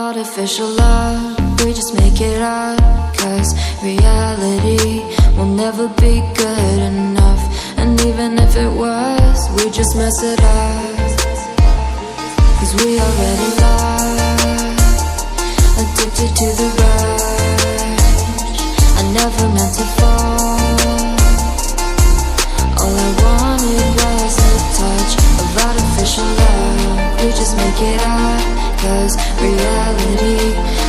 Artificial love, we just make it up, 'cause reality will never be good enough. And even if it was, we just mess it up, 'cause we already lost, addicted to the rush. I never meant to fall. All I wanted was a touch of artificial love. We just make it up, 'cause reality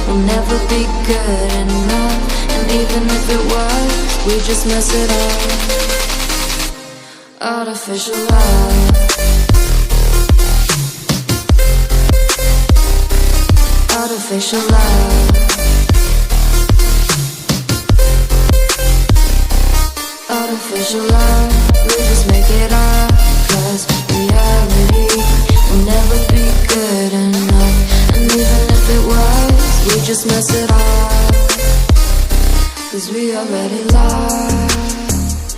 will never be good enough. And even if it was, we just mess it up. Artificial love. Artificial love. Artificial love. We just make it up, 'cause reality will never be good enough. And even if it was, we just mess it up, 'cause we already lost,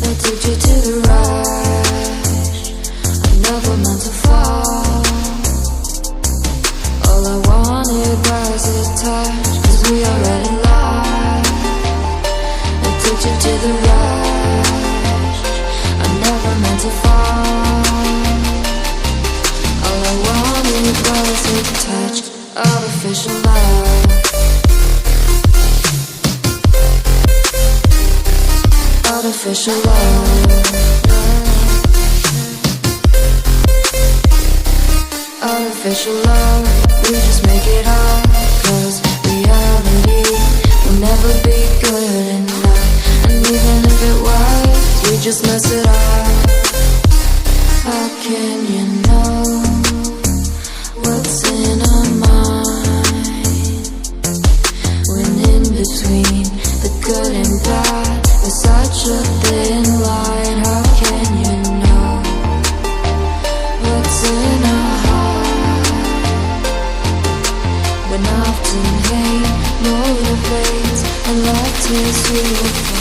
addicted to the rush. I never meant to fall. All I wanted was a touch, 'cause we already lost, addicted to the rush. I never meant to fall. All I wanted was a touch, artificial love. Artificial love. Artificial love. We just make it up, 'cause reality will never be good enough. And even if it was, we just mess it up. How can you know what's in our mind, when in between the good and bad there's such a thin line? How can you know what's in our heart, when often hate motivates and love tears you apart?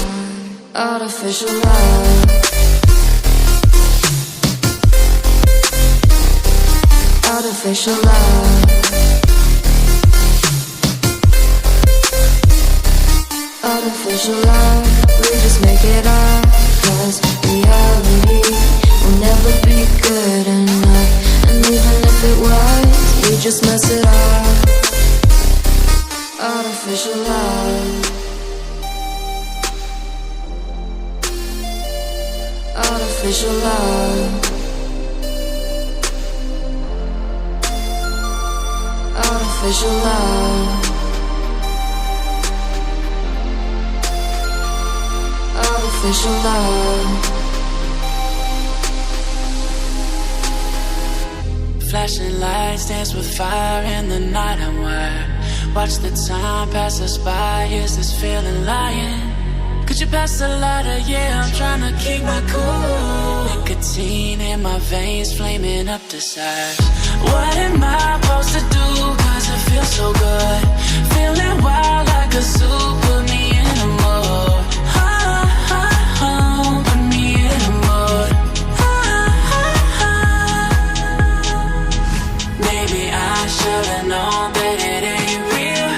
Artificial love. Artificial love. Artificial love. We just make it up, 'cause reality will never be good enough. And even if it was, we just mess it up. Artificial love. Artificial love. Artificial love. Artificial love. Flashing lights dance with fire in the night. I'm wired. Watch the time pass us by. Is this feeling lying? Could you pass the lighter? Yeah, I'm trying to keep my cool. Nicotine in my veins, flaming up the sides. What am I supposed to do? 'Cause it feels so good. Feeling wild like a zoo. Put me in a mood. Put me in a mood. Maybe I should've known that it ain't real.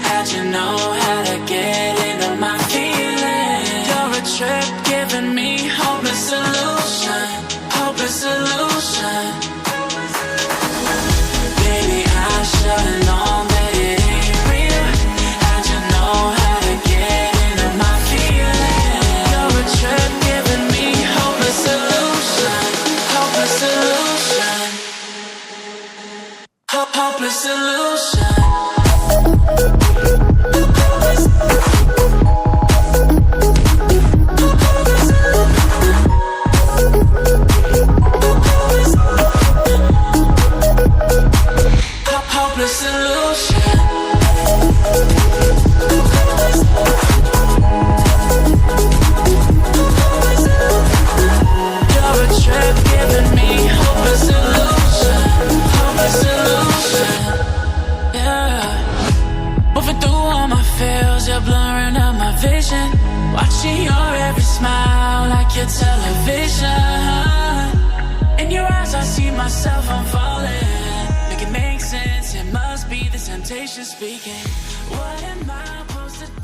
How'd you know how to get into my feelings? You're a trip giving me hopeless solution. Hopeless solution. Baby, I should've known that it ain't real. How'd you know how to get into my feelings? You're a trip giving me hopeless solution. Hopeless solution. Hopeless solution. Hopeless solution. You're a trip giving me hopeless solution. Hopeless solution. Yeah. Moving through all my feels, you're blurring out my vision. Watching your every smile like your television. In your eyes I see myself, I'm falling. Make it make sense, it must be this temptation speaking. What am I supposed to do?